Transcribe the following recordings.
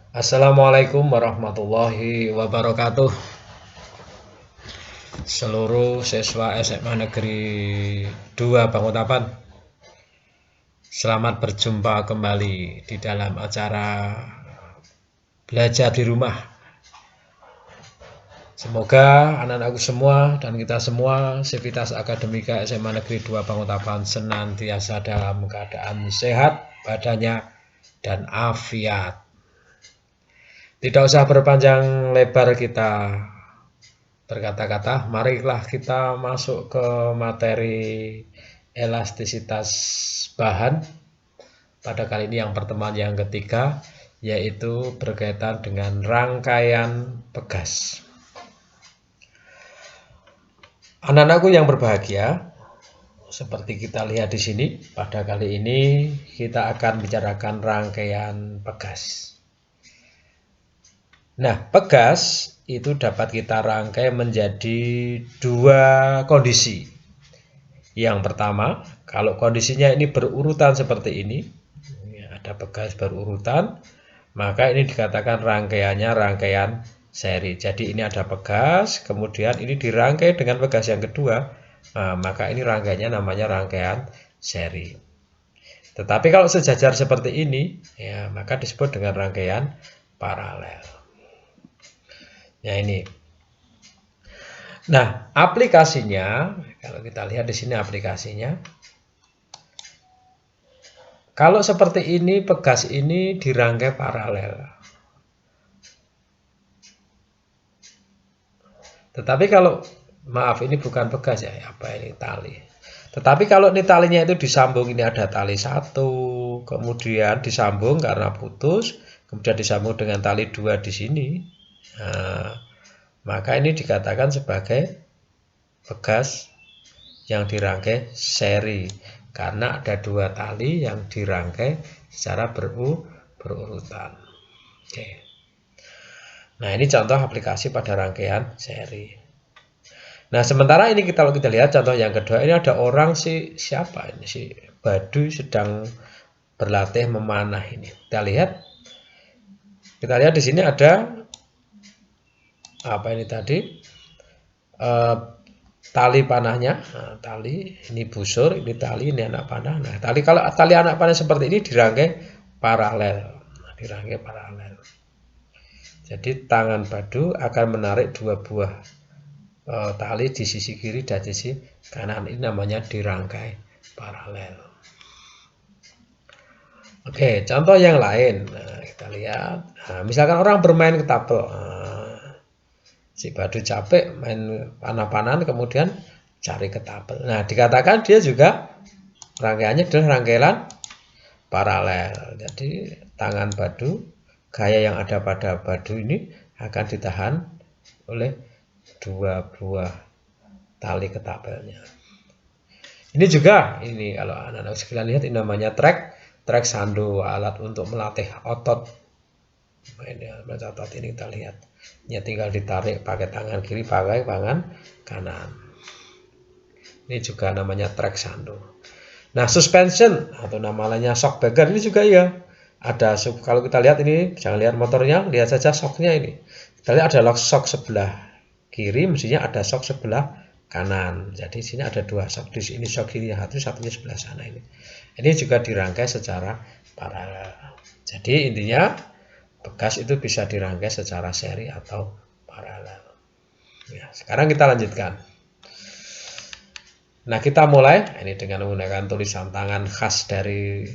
Assalamualaikum warahmatullahi wabarakatuh. Seluruh siswa SMA Negeri 2 Banguntapan, selamat berjumpa kembali di dalam acara belajar di rumah. Semoga anak-anakku semua dan kita semua Sivitas Akademika SMA Negeri 2 Banguntapan senantiasa dalam keadaan sehat badannya dan afiat. Tidak usah berpanjang lebar kita berkata-kata, marilah kita masuk ke materi elastisitas bahan. Pada kali ini yang pertemuan yang ketiga, yaitu berkaitan dengan rangkaian pegas. Anak-anakku yang berbahagia, seperti kita lihat di sini, pada kali ini kita akan bicarakan rangkaian pegas. Nah, pegas itu dapat kita rangkai menjadi dua kondisi. Yang pertama, kalau kondisinya ini berurutan seperti ini, ada pegas berurutan, maka ini dikatakan rangkaiannya rangkaian seri. Jadi ini ada pegas, kemudian ini dirangkai dengan pegas yang kedua, maka ini rangkaiannya namanya rangkaian seri. Tetapi kalau sejajar seperti ini, ya maka disebut dengan rangkaian paralel. Ya ini. Nah, aplikasinya, kalau kita lihat di sini aplikasinya, kalau seperti ini, pegas ini dirangkai paralel. Tetapi kalau, maaf ini bukan pegas ya, apa ini tali. Tetapi kalau ini talinya itu disambung, ini ada tali satu, kemudian disambung karena putus, kemudian disambung dengan tali dua di sini. Nah, maka ini dikatakan sebagai pegas yang dirangkai seri karena ada dua tali yang dirangkai secara berurutan. Oke. Nah, ini contoh aplikasi pada rangkaian seri. Nah, sementara ini kalau kita lihat contoh yang kedua, ini ada orang siapa ini si Baduy sedang berlatih memanah ini. Kita lihat di sini ada apa ini tadi, tali panahnya, tali ini busur, ini tali, ini anak panah. Nah, kalau tali anak panah seperti ini dirangkai paralel, jadi tangan Badu akan menarik dua buah tali di sisi kiri dan sisi kanan, ini namanya dirangkai paralel. Oke, contoh yang lain. Nah, kita lihat, misalkan orang bermain ketapel. Si Badu capek main panah-panahan kemudian cari ketapel. Nah, dikatakan dia juga rangkaiannya adalah rangkaian paralel. Jadi tangan Badu, gaya yang ada pada Badu ini akan ditahan oleh dua buah tali ketapelnya. Ini juga, ini kalau anak-anak sekalian lihat, ini namanya trek sando, alat untuk melatih otot. Ini otot ini kita lihat. Ya tinggal ditarik pakai tangan kiri, pakai tangan kanan. Ini juga namanya trek sando. Nah, suspension atau namanya shock breaker ini juga ya. Ada, kalau kita lihat ini, jangan lihat motornya, lihat saja shocknya ini. Kita lihat ada shock sebelah kiri, mestinya ada shock sebelah kanan. Jadi sini ada dua shock, di sini shock kiri satunya sebelah sana ini. Ini juga dirangkai secara paralel. Jadi intinya pegas itu bisa dirangkai secara seri atau paralel. Ya, sekarang kita lanjutkan. Nah, kita mulai ini dengan menggunakan tulisan tangan khas dari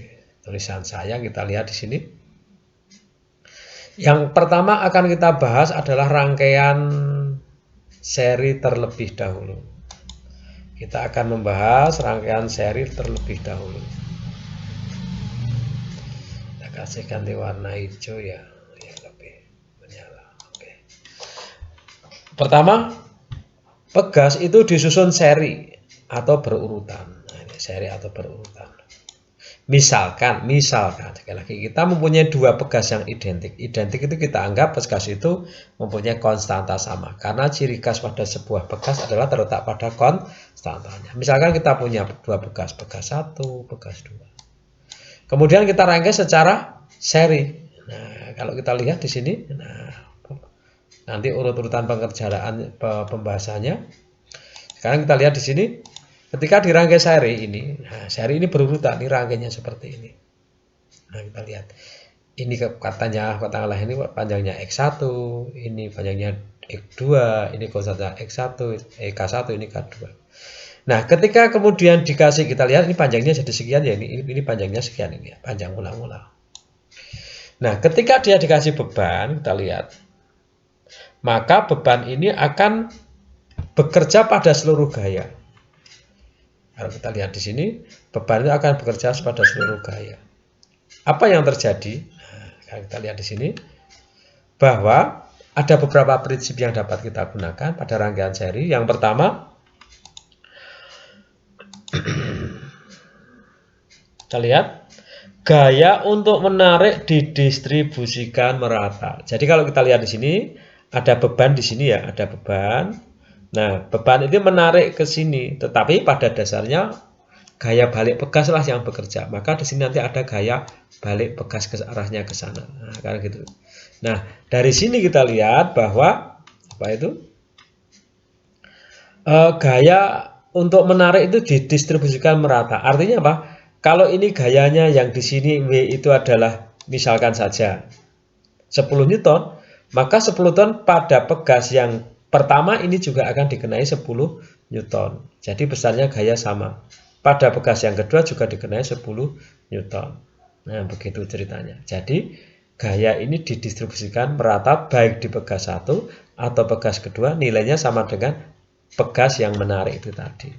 tulisan saya. Kita lihat di sini. Yang pertama akan kita bahas adalah rangkaian seri terlebih dahulu. Kita akan membahas rangkaian seri terlebih dahulu. Kita kasih ganti warna hijau ya. Pertama, pegas itu disusun seri atau berurutan. Nah, ini seri atau berurutan. Misalkan sekali lagi kita mempunyai dua pegas yang identik. Identik itu kita anggap pegas itu mempunyai konstanta sama. Karena ciri khas pada sebuah pegas adalah terletak pada konstantanya. Misalkan kita punya dua pegas 1, pegas 2. Kemudian kita rangkai secara seri. Nah, kalau kita lihat di sini, nah, nanti urut-urutan pengerjaan pembahasannya. Sekarang kita lihat di sini, ketika di rangkai seri ini, nah, seri ini berurutan, ini rangkainya seperti ini. Nah, kita lihat. Ini katakanlah ini panjangnya X1, ini panjangnya X2, ini kosatnya X1, K1, ini K2. Nah, ketika kemudian dikasih, kita lihat ini panjangnya jadi sekian ya, ini panjangnya sekian ini ya, panjang mula-mula. Nah, ketika dia dikasih beban, kita lihat, maka beban ini akan bekerja pada seluruh gaya. Kalau kita lihat di sini, beban itu akan bekerja pada seluruh gaya. Apa yang terjadi? Nah, kita lihat di sini, bahwa ada beberapa prinsip yang dapat kita gunakan pada rangkaian seri. Yang pertama, kita lihat, gaya untuk menarik didistribusikan merata. Jadi kalau kita lihat di sini, ada beban di sini ya, ada beban. Nah, beban itu menarik ke sini, tetapi pada dasarnya gaya balik pegas lah yang bekerja. Maka di sini nanti ada gaya balik pegas ke arahnya ke sana. Nah, kayak gitu. Nah, dari sini kita lihat bahwa apa itu? Gaya untuk menarik itu didistribusikan merata. Artinya apa? Kalau ini gayanya yang di sini W itu adalah misalkan saja 10 Newton, maka 10 Newton pada pegas yang pertama ini juga akan dikenai 10 Newton. Jadi besarnya gaya sama. Pada pegas yang kedua juga dikenai 10 Newton. Nah, begitu ceritanya. Jadi gaya ini didistribusikan merata baik di pegas 1 atau pegas kedua, nilainya sama dengan pegas yang menarik itu tadi.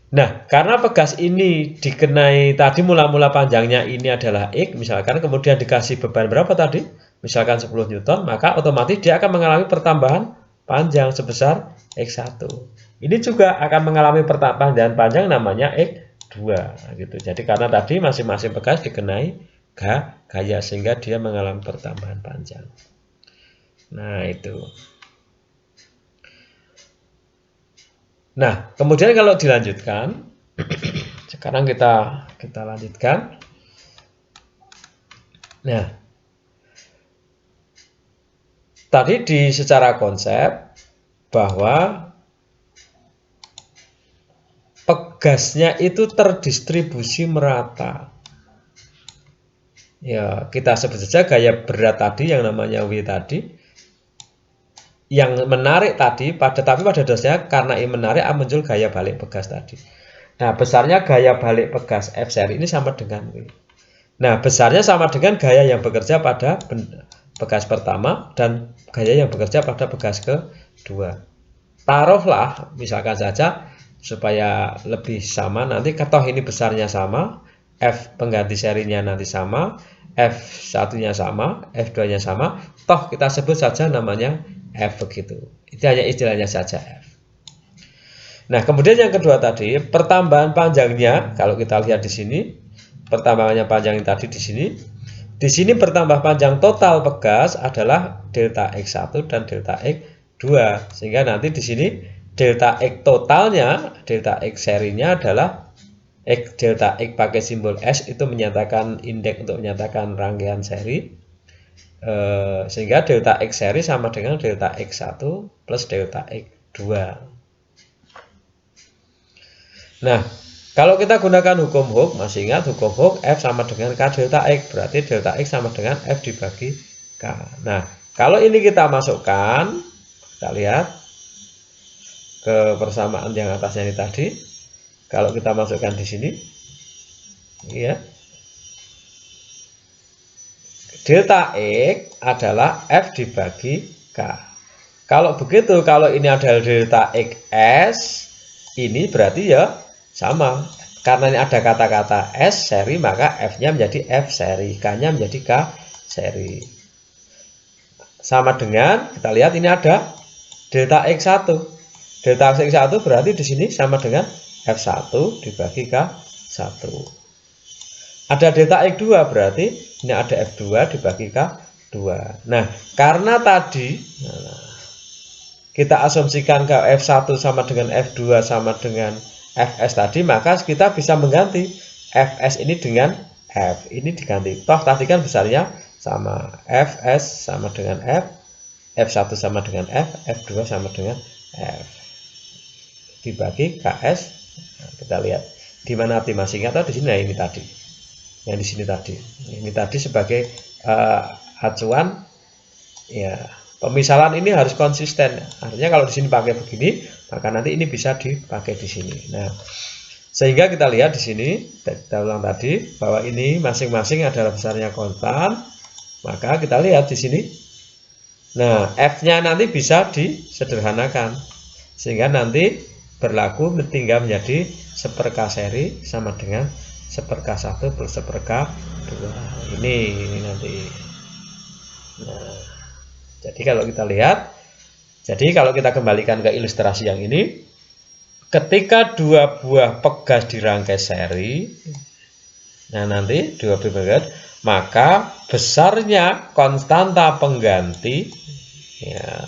Nah, karena pegas ini dikenai tadi mula-mula panjangnya ini adalah X, misalkan kemudian dikasih beban berapa tadi? Misalkan 10 Newton, maka otomatis dia akan mengalami pertambahan panjang sebesar X1. Ini juga akan mengalami pertambahan panjang namanya X2 gitu. Jadi karena tadi masing-masing pegas dikenai gaya sehingga dia mengalami pertambahan panjang. Nah, itu. Nah, kemudian kalau dilanjutkan, sekarang kita lanjutkan. Nah, tadi secara konsep bahwa pegasnya itu terdistribusi merata. Ya, kita sebut saja gaya berat tadi yang namanya W tadi. Yang menarik tadi, tapi pada dasarnya karena ini menarik muncul gaya balik pegas tadi. Nah, besarnya gaya balik pegas F seri ini sama dengan W. Nah, besarnya sama dengan gaya yang bekerja pada pegas pertama dan gaya yang bekerja pada pegas kedua. Taruhlah, misalkan saja, supaya lebih sama, nanti toh ini besarnya sama, F pengganti serinya nanti sama, F1-nya sama, F2-nya sama, toh kita sebut saja namanya F begitu. Itu hanya istilahnya saja F. Nah, kemudian yang kedua tadi, pertambahan panjangnya, kalau kita lihat di sini, pertambahannya panjang tadi di sini. Di sini bertambah panjang total pegas adalah delta X1 dan delta X2. Sehingga nanti di sini delta X totalnya, delta X serinya adalah delta X pakai simbol S itu menyatakan indeks untuk menyatakan rangkaian seri. Sehingga delta X seri sama dengan delta X1 plus delta X2. Nah, kalau kita gunakan hukum Hooke, masih ingat hukum Hooke F sama dengan K delta X, berarti delta X sama dengan F dibagi K. Nah, kalau ini kita masukkan, kita lihat ke persamaan yang atasnya ini tadi. Kalau kita masukkan di sini, ya, delta X adalah F dibagi K. Kalau begitu, kalau ini adalah delta XS, ini berarti ya sama. Karena ini ada kata-kata S seri, maka F-nya menjadi F seri, K-nya menjadi K seri. Sama dengan, kita lihat ini ada delta X1. Delta X1 berarti di sini sama dengan F1 dibagi K1. Ada delta X2 berarti ini ada F2 dibagi K2. Nah, karena tadi kita asumsikan ke F1 sama dengan F2 sama dengan Fs tadi, maka kita bisa mengganti Fs ini dengan F. Ini diganti. Toh tadi kan besarnya sama. Fs sama dengan F. F1 sama dengan F. F2 sama dengan F. Dibagi KS. Nah, kita lihat. Di mana T masih ingat? Di sini. Nah, ini tadi. Yang di sini tadi. Ini tadi sebagai acuan. Ya, pemisalan ini harus konsisten. Artinya kalau di sini pakai begini, maka nanti ini bisa dipakai di sini. Nah, sehingga kita lihat di sini, kita ulang tadi bahwa ini masing-masing adalah besarnya konstan. Maka kita lihat di sini. Nah, F-nya nanti bisa disederhanakan. Sehingga nanti berlaku tinggal menjadi 1/k seri sama dengan 1/k1 plus 1/k2. Ini nanti. Nah, jadi kalau kita lihat, jadi kalau kita kembalikan ke ilustrasi yang ini, ketika dua buah pegas dirangkai seri, nah nanti dua buah pegas, maka besarnya konstanta pengganti, ya,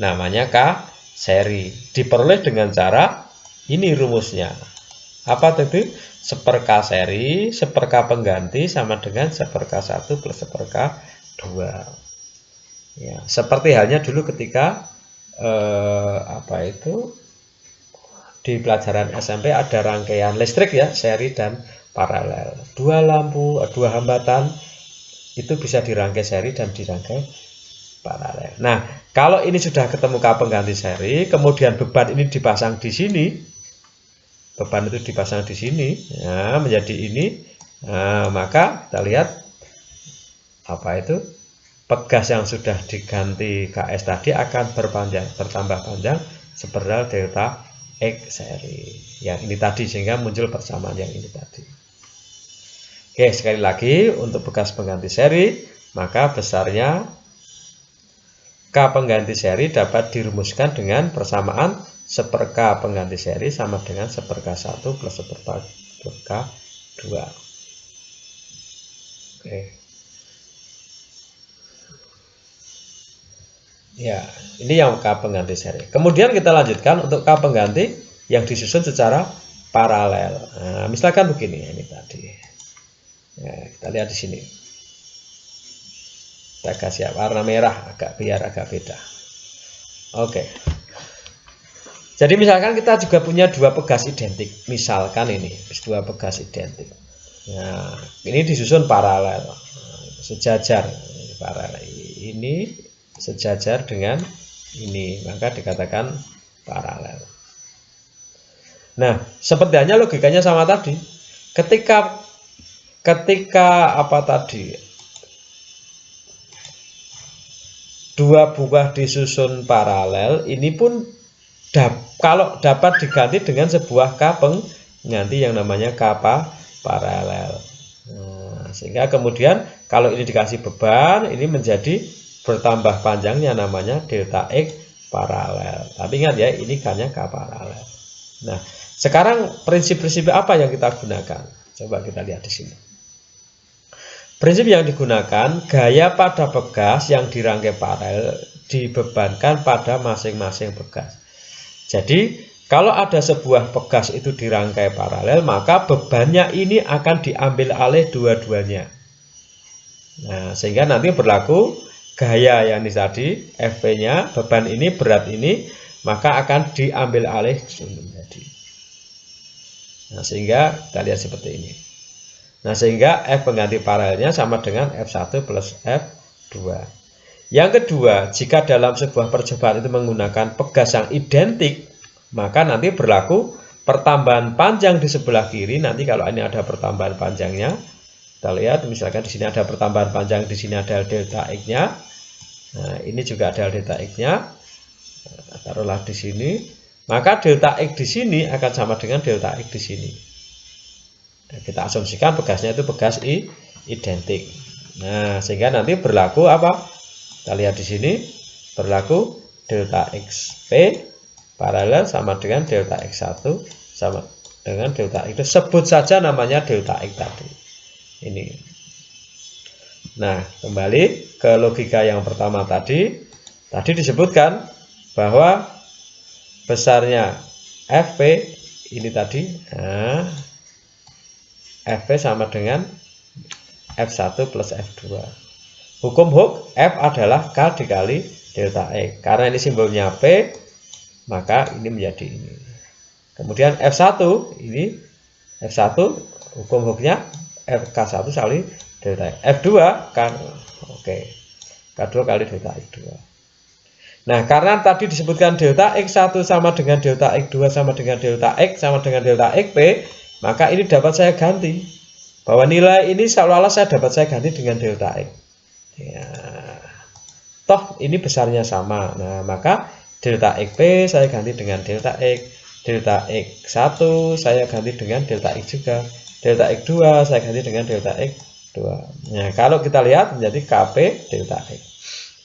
namanya K seri. Diperoleh dengan cara ini rumusnya. Apa tadi? 1/k seri, 1/k pengganti sama dengan 1/k1 plus 1/k2. Ya, seperti halnya dulu ketika di pelajaran SMP ada rangkaian listrik ya, seri dan paralel. Dua lampu, dua hambatan itu bisa dirangkai seri dan dirangkai paralel. Nah, kalau ini sudah ketemu K pengganti seri, kemudian beban ini dipasang di sini. Beban itu dipasang di sini, ya, menjadi ini. Nah, maka kita lihat pegas yang sudah diganti KS tadi akan bertambah panjang seberal delta X seri yang ini tadi, sehingga muncul persamaan yang ini tadi. Oke, sekali lagi untuk bekas pengganti seri, maka besarnya K pengganti seri dapat dirumuskan dengan persamaan 1/k pengganti seri sama dengan 1/k1 plus 1/k2. Oke. Ya, ini yang K pengganti seri. Kemudian kita lanjutkan untuk K pengganti yang disusun secara paralel. Nah, misalkan begini, ini tadi. Ya, kita lihat di sini. Kita kasih warna merah biar agak beda. Oke. Jadi misalkan kita juga punya dua pegas identik. Misalkan ini dua pegas identik. Nah, ini disusun paralel, sejajar. Paralel ini sejajar dengan ini, maka dikatakan paralel. Nah, seperti halnya logikanya sama tadi. Ketika dua buah disusun paralel, ini pun kalau dapat diganti dengan sebuah K pengganti yang namanya K paralel. Nah, sehingga kemudian kalau ini dikasih beban, ini menjadi bertambah panjangnya, namanya delta X paralel. Tapi ingat ya, ini K-nya K paralel. Nah, sekarang prinsip-prinsip apa yang kita gunakan? Coba kita lihat di sini. Prinsip yang digunakan, gaya pada pegas yang dirangkai paralel dibebankan pada masing-masing pegas. Jadi, kalau ada sebuah pegas itu dirangkai paralel, maka bebannya ini akan diambil alih dua-duanya. Nah, sehingga nanti berlaku gaya yang ini tadi, Fp-nya, beban ini, berat ini, maka akan diambil alih jadi. Nah, sehingga kita lihat seperti ini. Nah, sehingga F pengganti paralelnya sama dengan F1 plus F2. Yang kedua, jika dalam sebuah percobaan itu menggunakan pegas yang identik, maka nanti berlaku pertambahan panjang di sebelah kiri. Nanti kalau ini ada pertambahan panjangnya, kita lihat misalkan di sini ada pertambahan panjang, di sini ada delta X-nya. Nah, ini juga ada delta X-nya. Nah, taruhlah di sini. Maka delta X di sini akan sama dengan delta X di sini. Kita asumsikan pegasnya itu pegas identik. Nah, sehingga nanti berlaku apa? Kita lihat di sini berlaku delta XP paralel sama dengan delta X1 sama dengan delta X. Sebut saja namanya delta X tadi. Ini. Nah, kembali ke logika yang pertama tadi. Tadi disebutkan bahwa besarnya FP ini tadi. Nah, Fp sama dengan F1 plus F2. Hukum Hooke, F adalah K dikali delta X. Karena ini simbolnya P, maka ini menjadi ini. Kemudian F1, ini F1, hukum Hooke-nya K1 kali delta X. F2, kan, oke. K2 kali delta X2. Nah, karena tadi disebutkan delta X1 sama dengan delta X2 sama dengan delta X sama dengan delta XP, maka ini dapat saya ganti. Bahwa nilai ini seolah-olah dapat saya ganti dengan delta X. Ya. Toh ini besarnya sama. Nah, maka delta XP saya ganti dengan delta X. Delta X1 saya ganti dengan delta X juga. Delta X2 saya ganti dengan delta X2. Nah, kalau kita lihat menjadi KP delta X.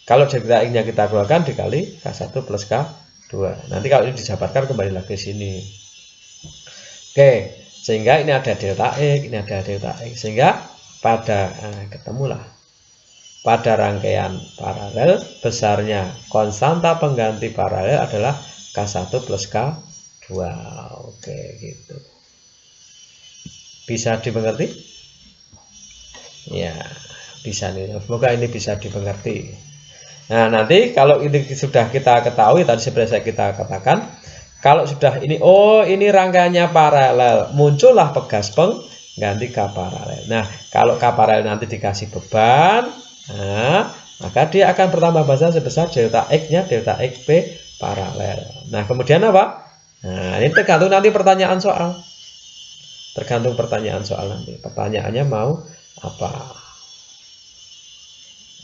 Kalau delta X-nya kita keluarkan dikali K1 plus K2. Nanti kalau ini dijabarkan kembali lagi ke sini. Oke, sehingga ini ada delta X, ini ada delta X. Sehingga pada ketemulah pada rangkaian paralel besarnya konstanta pengganti paralel adalah K1 plus K2. Oke, gitu. Bisa dimengerti? Ya, bisa nih. Semoga ini bisa dimengerti. Nah, nanti kalau ini sudah kita ketahui, tadi seperti kita katakan, kalau sudah ini, oh ini rangkaiannya paralel, muncullah pegas pengganti K paralel. Nah, kalau K paralel nanti dikasih beban, nah, maka dia akan bertambah besar sebesar delta X-nya, delta XP paralel. Nah, kemudian apa? Nah, ini tergantung nanti pertanyaan soal. Tergantung pertanyaan soal nanti. Pertanyaannya mau apa?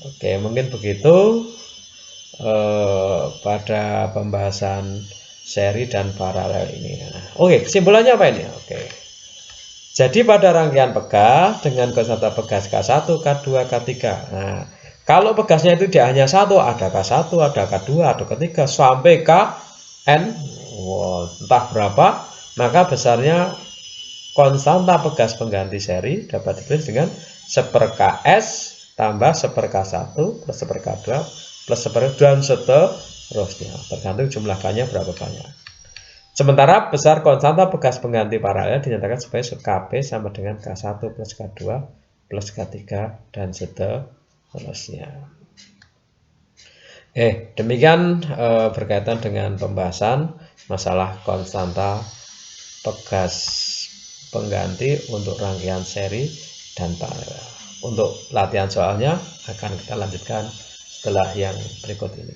Oke, mungkin begitu pada pembahasan seri dan paralel ini. Oke, kesimpulannya apa ini? Oke. Jadi pada rangkaian pegas dengan konstanta pegas K1, K2, K3. Nah, kalau pegasnya itu tidak hanya satu, ada K1, ada K2, ada K3 sampai Kn, entah berapa, maka besarnya konstanta pegas pengganti seri dapat ditulis dengan 1/Ks tambah 1/K1 plus 1/K2 plus 1/K dan seterusnya, tergantung jumlah K-nya berapa banyak. Sementara besar konstanta pegas pengganti paralel dinyatakan sebagai Kp sama dengan K1 plus K2 plus K3 dan seterusnya. Demikian berkaitan dengan pembahasan masalah konstanta pegas pengganti untuk rangkaian seri dan paralel. Untuk latihan soalnya akan kita lanjutkan setelah yang berikut ini.